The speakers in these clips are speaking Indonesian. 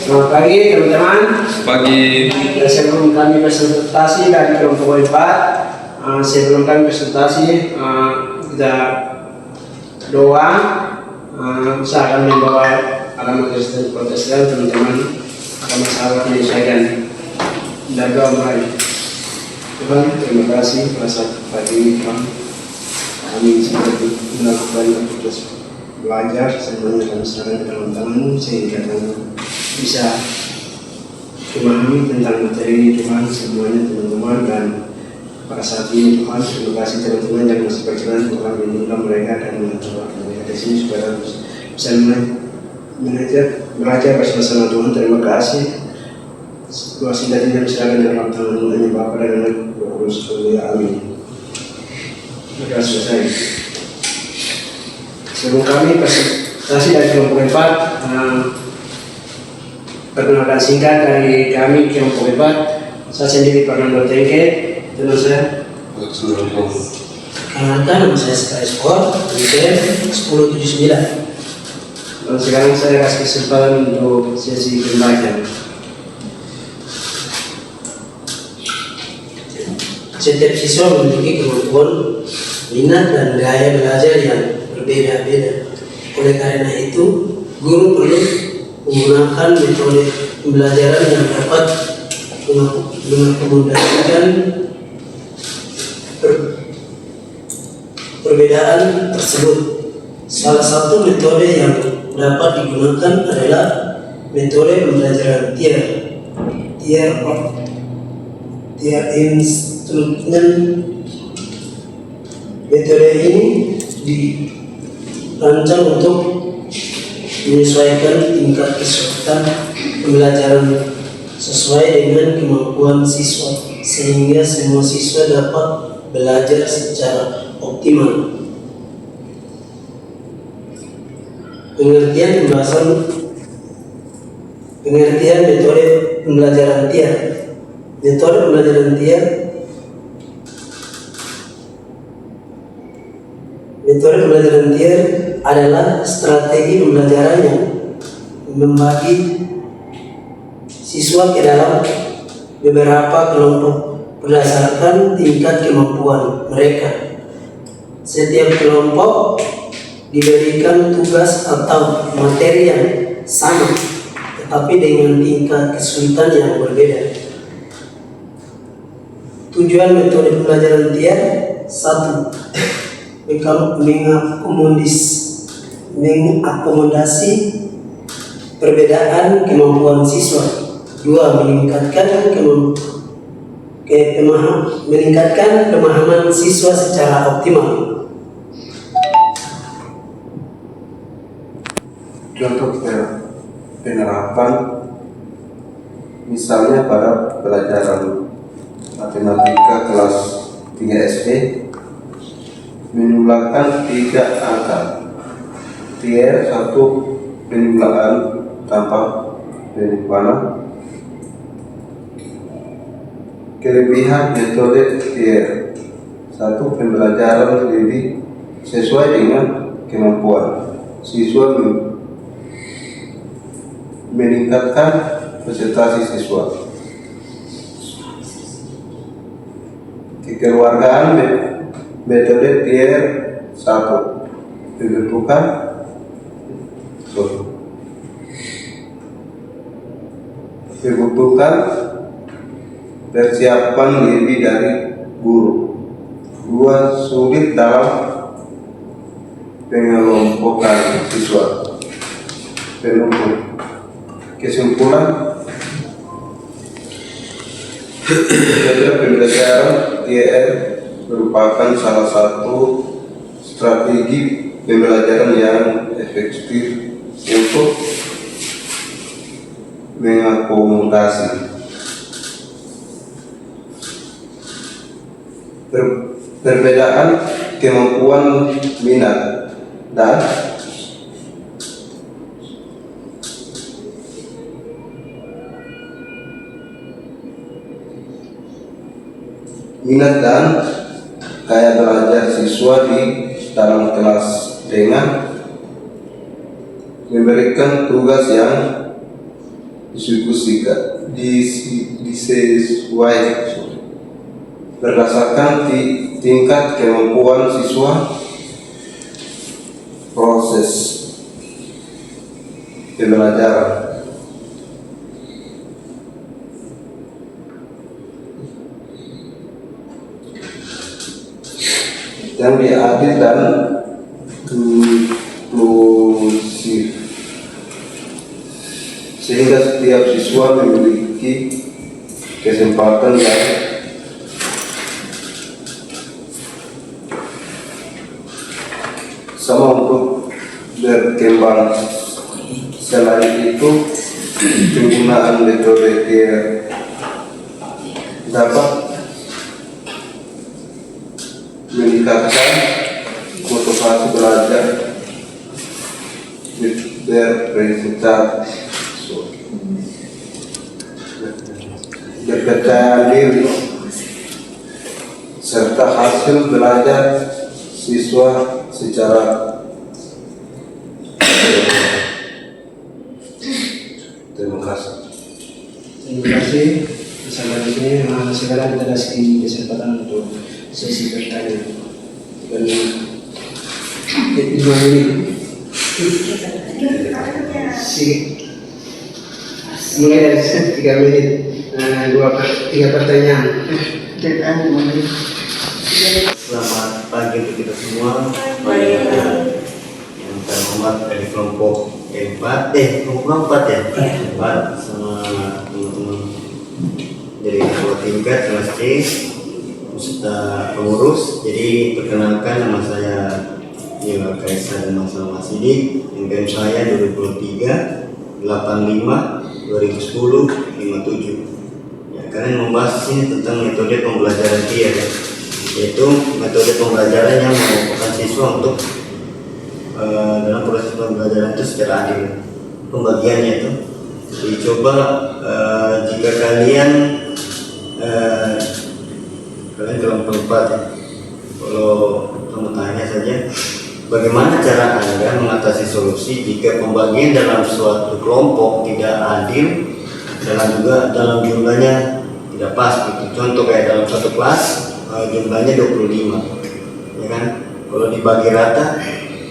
Selamat pagi teman-teman. Pagi. Sebelum kami presentasi dari kelompok 4, sebelum kami presentasi kita doa. Saya akan membawa agama Kristen Protestan, teman-teman akan masalah menyelesaikan dan doa mulai. Tuhan, terima kasih pada saat pagi ini Tuhan. Kami seperti melakukan aktivitas belajar, semuanya kami serahkan ke dalam tangan-Mu sehingga kami bisa memahami tentang materi ini Tuhan, semuanya teman-teman. Dan pada saat ini Tuhan, terima kasih teman-teman yang masih berjalan, Tuhan lindungilah mereka dan mengatur mereka di sini supaya bisa belajar bersama-sama Tuhan. Terima kasih. Doa singkat ini diserahkan dalam tangan-Mu, hanya Bapa dan Anak Roh Kudus. Amin. Terima kasih selesai. Sebelum kami presentasi dari kelompok 4, perkenalkan singkat dari kami kelompok 4. Saya sendiri Fernando Tengke, teman saya. Kenalkan, nama saya Sekali Sport, UTM 1079. Dan sekarang saya kasih kesempatan untuk sesi pembelajaran. Setiap siswa memiliki kemampuan, minat dan gaya belajar yang berbeda-beda. Oleh karena itu, guru perlu menggunakan metode pembelajaran yang dapat mengakomodasikan perbedaan tersebut. Salah satu metode yang dapat digunakan adalah metode pembelajaran tier instrument. Metode ini dirancang untuk menyesuaikan tingkat kesulitan pembelajaran sesuai dengan kemampuan siswa, sehingga semua siswa dapat belajar secara optimal. Pengertian metode pembelajaran tier. Metode pembelajaran tier adalah strategi pembelajaran yang membagi siswa ke dalam beberapa kelompok berdasarkan tingkat kemampuan mereka. Setiap kelompok diberikan tugas atau materi yang sama, tetapi dengan tingkat kesulitan yang berbeda. Tujuan metode pembelajaran tier: 1. Mengakomodasi perbedaan kemampuan siswa. 2. Meningkatkan pemahaman siswa secara optimal. Contoh penerapan, misalnya pada pelajaran matematika kelas 3 SD, menjumlahkan 3 angka. Tier 1, penjumlahan tanpa penyimpanan. Kelebihan metode tier: 1. Pembelajaran lebih sesuai dengan kemampuan siswa, meningkatkan presentasi siswa. Kekeluargaan metode tier 1: dibutuhkan persiapan lebih dari guru. 2. Sulit dalam pengelompokan siswa. Penutup. Kesimpulan, metode pembelajaran TR merupakan salah satu strategi pembelajaran yang efektif untuk mengakomodasi perbedaan kemampuan, minat dan gaya belajar siswa di dalam kelas dengan memberikan tugas yang disesuaikan berdasarkan tingkat kemampuan siswa. Proses pembelajaran yang adil dan inklusif, sehingga setiap siswa memiliki kesempatan yang sama untuk berkembang. Selain itu, penggunaan metode dapat meningkatkan motivasi belajar berpresentat, berpercaya diri, serta hasil belajar siswa secara terima kasih. Terima kasih. Selanjutnya sekarang kita kasih kesempatan untuk sesi bertanya. Dan 5 menit. Mulai dari 3 menit. 3 pertanyaan. Selamat pagi untuk kita semua. Yang terhormat dari kelompok 4 ya, 4 sama teman-teman dari ketua tingkat kelas C beserta pengurus. Jadi perkenalkan, nama saya Nila Kaisar Masal Masidi, NPM saya 2023 85 2010 57. Ya, kalian membahas ini tentang metode pembelajaran peer, yaitu metode pembelajaran yang memampukan siswa untuk dalam proses pembelajaran itu secara adil. Pembagiannya itu dicoba jika kalian kelompok 4 ya. Kalau kamu tanya saja, bagaimana cara Anda mengatasi solusi jika pembagian dalam suatu kelompok tidak adil dalam jumlahnya tidak pas gitu. Contoh kayak dalam satu kelas jumlahnya 25, ya kan? Kalau dibagi rata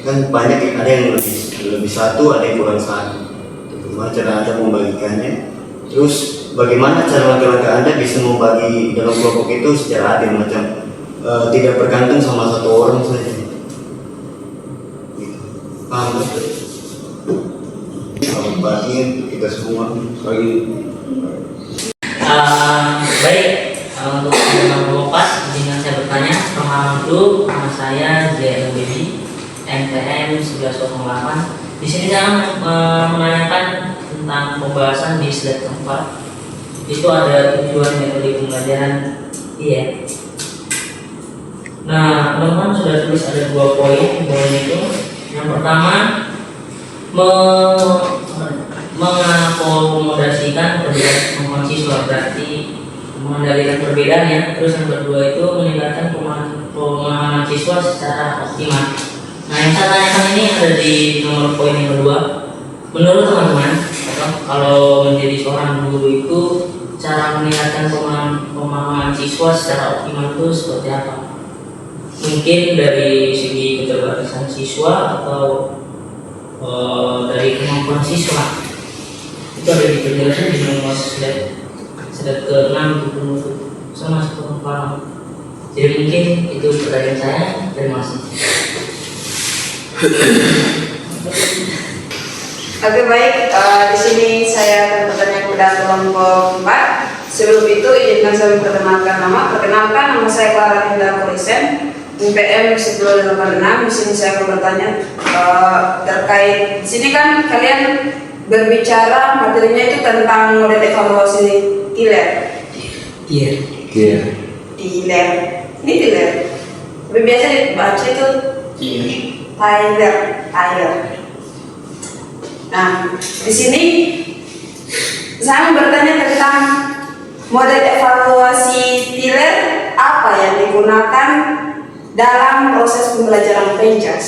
kan banyak, ada yang lebih satu, ada yang kurang satu. Bagaimana cara Anda membagikannya? Terus bagaimana cara langkah-langkah Anda bisa membagi dalam kelompok itu secara adil, macam tidak bergantung sama satu orang saja. Gitu. Paham betul? Selamat pagi untuk kita semua. Pagi. Baik, untuk teman-teman kelompok 4, izinkan saya bertanya. Perkenalkan dulu, nama saya JLBB, NPM 1108. Di sini saya menanyakan tentang pembahasan di slide keempat. Itu ada tujuan metode pembelajaran. Iya. Nah, teman-teman sudah tulis ada 2 poin. Poin itu yang pertama mengakomodasikan perbedaan kemampuan siswa, berarti mengendalikan perbedaannya. Terus yang kedua itu meningkatkan pemahaman siswa secara optimal. Nah, yang saya tanyakan ini ada di nomor poin yang kedua. Menurut teman-teman, kalau menjadi seorang guru itu cara meningkatkan pemahaman siswa secara optimal itu seperti apa? Mungkin dari segi keterbatasan siswa atau dari kemampuan siswa. Itu ada di penjelasan di nomor slide ke-6 itu sama seperti paham. Jadi mungkin itu pertanyaan saya. Terima kasih. Oke, baik. Di sini saya akan bertanya kepada kelompok 4. Sebelum itu izinkan saya memperkenalkan nama. Perkenalkan, nama saya Clara Indah Korisen, NPM 1086. Di sini saya akan bertanya terkait. Di sini kan kalian berbicara materinya itu tentang model evaluasi Tiller. Tiller. Ini Tiller. Tapi biasa dibaca itu Tyler. Nah, di sini saya bertanya tentang model evaluasi Tiller apa yang digunakan dalam proses pembelajaran PENJAS.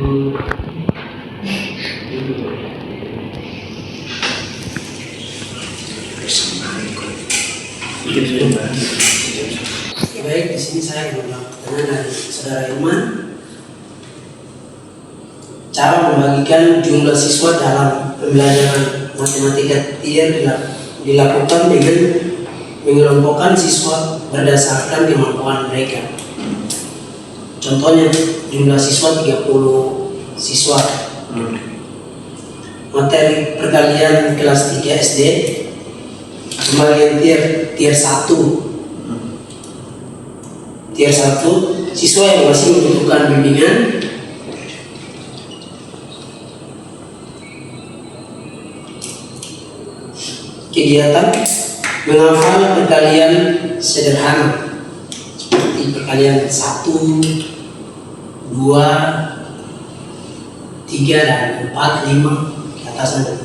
Baik, di sini saya menjawab pertanyaan dari saudara Irman. Cara membagikan jumlah siswa dalam pembelajaran matematika tier dilakukan dengan mengelompokkan siswa berdasarkan kemampuan mereka. Contohnya, jumlah siswa 30 siswa. Materi perkalian kelas 3 SD, pembagian tier 1. Tier 1, siswa yang masih membutuhkan bimbingan kegiatan menghafal perkalian sederhana seperti perkalian 1, 2, 3, dan 4, 5 ke atas sana.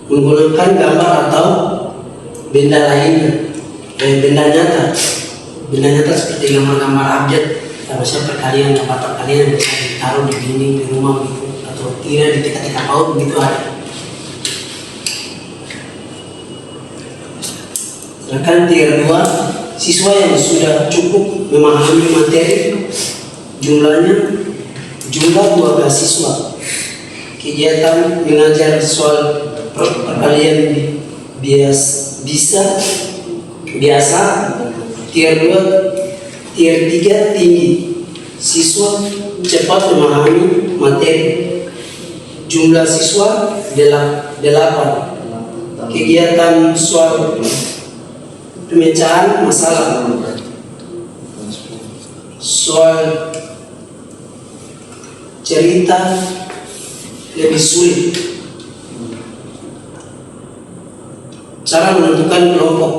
Menggunakan gambar atau benda lainnya, benda nyata seperti gambar-gambar objek, misalnya perkalian, gambar perkalian bisa ditaruh di dinding di rumah gitu, atau tidak di titik-titik paut begitu ada. Sedangkan tier 2, siswa yang sudah cukup memahami materi, jumlah 12 siswa. Kegiatan mengajar soal perkalian biasa, tier 2, tier 3 tinggi. Siswa cepat memahami materi. Jumlah siswa 8. Kegiatan soal pemecahan masalah, soal cerita lebih sulit. Cara menentukan kelompok.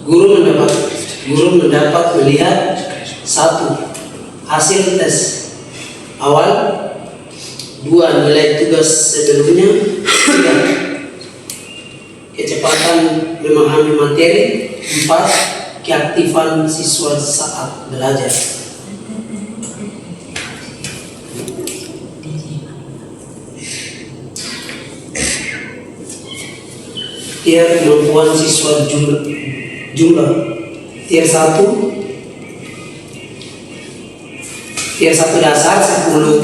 Guru mendapat melihat 1. Hasil tes awal, 2. Nilai tugas sebelumnya, 3. Kecepatan memahami materi, 4. Keaktifan siswa saat belajar. Tier kemampuan siswa jumlah tier 1 dasar 10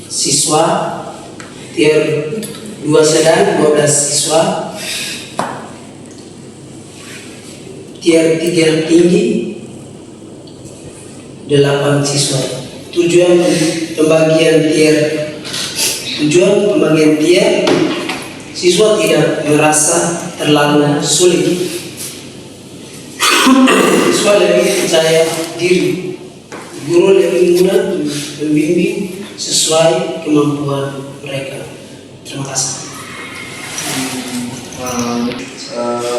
siswa, tier 2 sedang 12 siswa, tier 3 tinggi 8 siswa. Tujuan pembagian tier siswa tidak merasa terlalu sulit. Siswa lebih percaya diri. Guru lebih mudah membimbing sesuai kemampuan mereka. Terima kasih.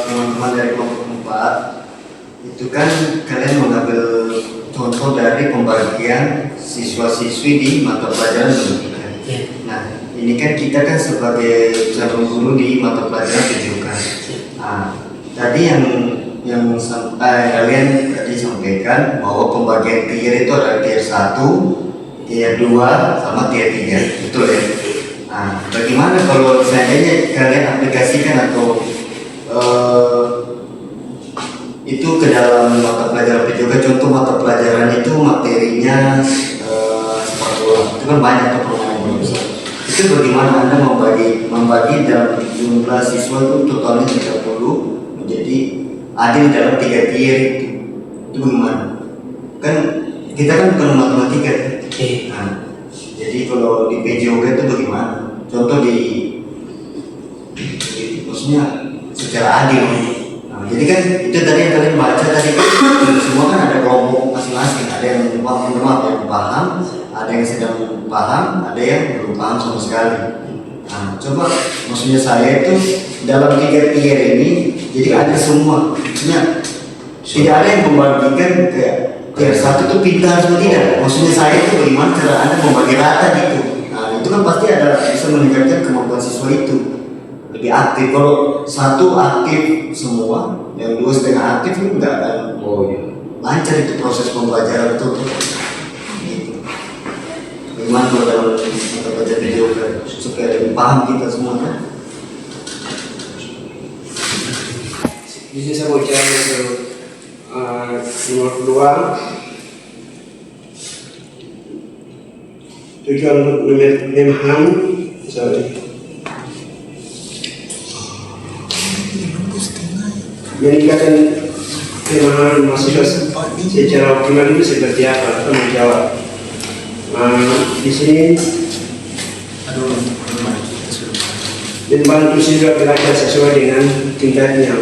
Teman-teman dari kelompok 4 itu kan kalian mengambil contoh dari pembagian siswa-siswi di mata pelajaran pendidikan. Nah, ini kan kita kan sebagai calon guru di mata pelajaran pendidikan. Nah, tadi yang kalian tadi sampaikan bahwa pembagian tier itu ada tier 1, tier 2, sama tier 3, betul ya? Nah, bagaimana kalau seandainya kalian aplikasikan atau itu ke dalam mata pelajaran juga? Contoh mata pelajaran itu materinya sepak bola, itu kan banyak tuh permainan bola besar. Itu bagaimana Anda membagi dalam jumlah siswa itu totalnya 30 menjadi adil dalam 3 tier itu bagaimana? Kan kita kan bukan matematika. Nah, jadi kalau di PJOG itu bagaimana? Contoh maksudnya secara adil. Nah, jadi kan itu tadi yang kalian baca tadi, semua kan ada kelompok masing-masing. Ada yang paham, ada yang sedang paham, ada yang belum paham sama sekali. Nah, coba maksudnya saya itu dalam 3 tier ini, jadi ada semua. Maksudnya tidak ada yang membagikan kayak tier 1 itu pintar atau tidak. Maksudnya saya itu bagaimana cara Anda membagi rata gitu. Nah, itu kan pasti ada bisa meningkatkan kemampuan siswa itu lebih aktif. Kalau 1 aktif semua, yang 2 setengah aktif itu nggak akan lancar itu proses pembelajaran itu. Gitu. Gimana kalau dalam mata pelajaran video supaya lebih paham kita semua kan? Di sini saya mau bicara untuk nomor kedua, tujuan untuk memahami meningkatkan pemahaman mahasiswa secara optimal itu seperti apa? Kita mau jawab. Di sini membantu siswa belajar sesuai dengan tingkatnya,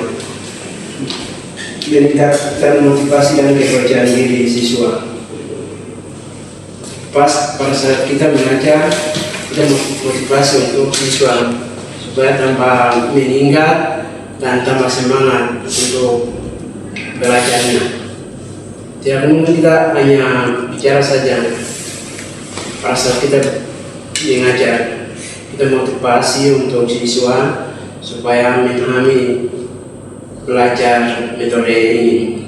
meningkatkan motivasi dan kepercayaan diri siswa. Pada saat kita mengajar, kita motivasi untuk siswa supaya tambah meningkat dan tambah semangat untuk belajarnya. Tidak mungkin kita hanya bicara saja. Pada saat kita mengajar, kita motivasi untuk siswa supaya memahami belajar metode ini.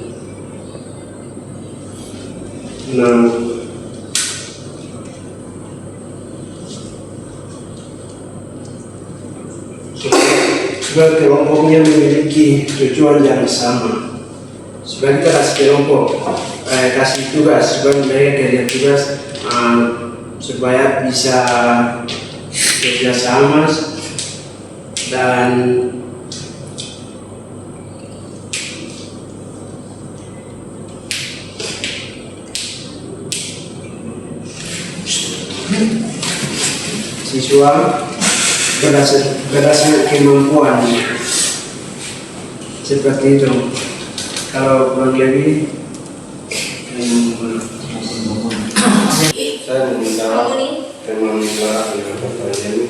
Nah, supaya kelompoknya memiliki tujuan yang sama. Supaya kita kasih kelompok, kasih tugas, supaya mereka kerja tugas, supaya bisa kerja sama dan siswa berdasarkan kemampuan seperti itu. Kalau kurang lebih saya meminta teman suara dengan pertanyaan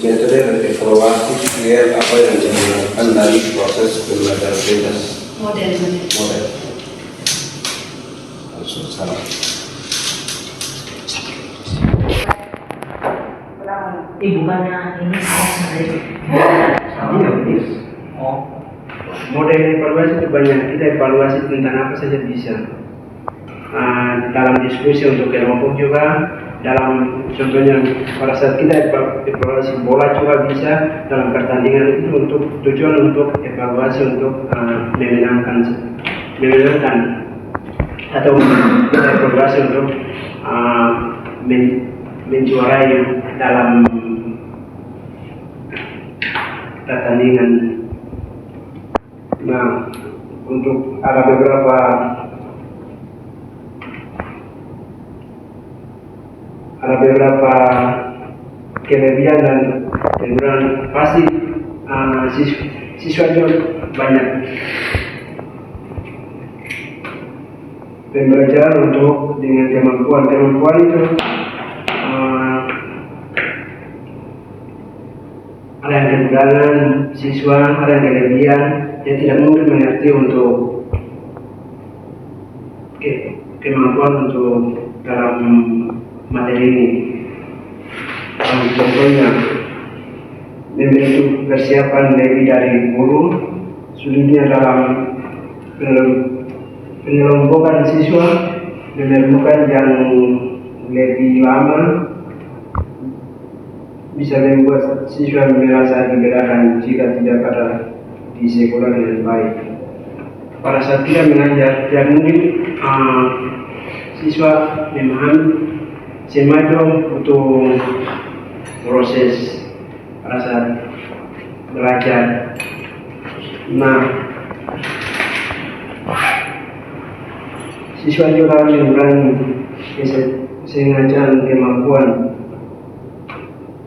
metode dan evaluasi lihat apa yang dilakukan dari proses belajar bebas model. Salah. Bukannya ini Model evaluasi itu banyak. Kita evaluasi tentang apa saja bisa. Dalam diskusi untuk kelompok juga, dalam contohnya pada saat kita evaluasi bola juga bisa, dalam pertandingan itu untuk tujuan untuk evaluasi untuk memenangkan atau evaluasi untuk menjuarai dalam pertandingan. Nah, untuk ada beberapa kelebihan dan kekurangan. Pasti siswa juga banyak pembelajaran untuk dengan kemampuan itu ada yang kekurangan siswa, ada yang kelebihan yang tidak mungkin mengerti untuk kemampuan untuk dalam materi ini. Contohnya membentuk persiapan lebih dari guru, sulitnya dalam pengelompokan siswa, memerlukan yang lebih lama, bisa membuat siswa merasa dibedakan jika tidak ada di sekolah dengan baik. Pada saat kita mengajar, tidak mungkin siswa memahami semacam untuk proses pada saat belajar. Nah, siswa juga mengurangi kesengajaan kemampuan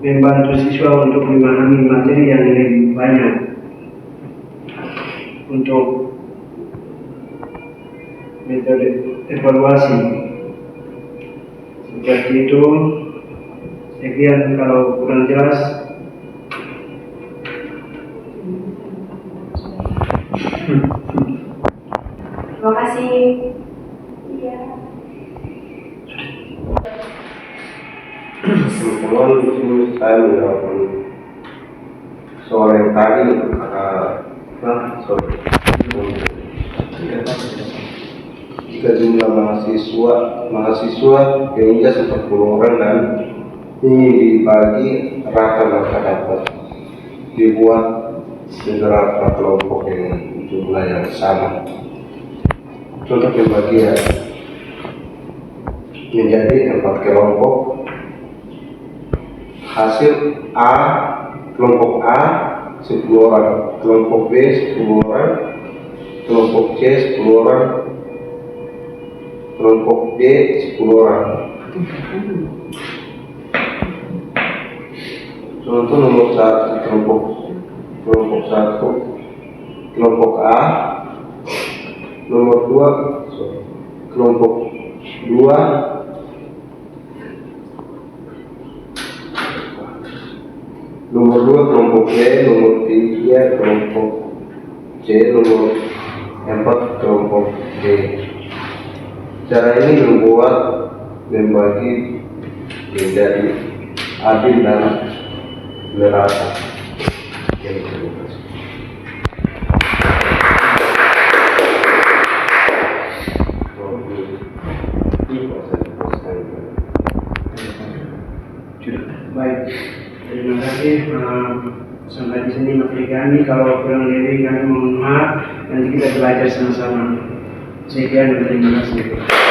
membantu siswa untuk memahami materi yang lebih banyak untuk metode evaluasi seperti itu. Sekian, kalau kurang jelas Terima kasih. Iya. Kemudian di sini saya menjawab soal yang tadi jika jumlah mahasiswa yang ijaz 40 orang dan ingin dibagi rata maka dapat dibuat beberapa kelompok yang jumlah yang sama. Contoh pembagian menjadi 4 kelompok. Hasil A, kelompok A 10 orang, kelompok B 10 orang, kelompok C 10 orang, kelompok D 10 orang. Contoh nomor 1, kelompok 1, kelompok A, nomor 2, kelompok 2, nomor 2 kelompok B, nomor 3 kelompok C, nomor 4 kelompok D. Cara ini membuat membagi menjadi adil dan merata. Baik, terima kasih. Sampai di sini materi kami. Kalau kurang lebih kami mohon maaf. Nanti kita belajar sama-sama. Sekian dan terima kasih.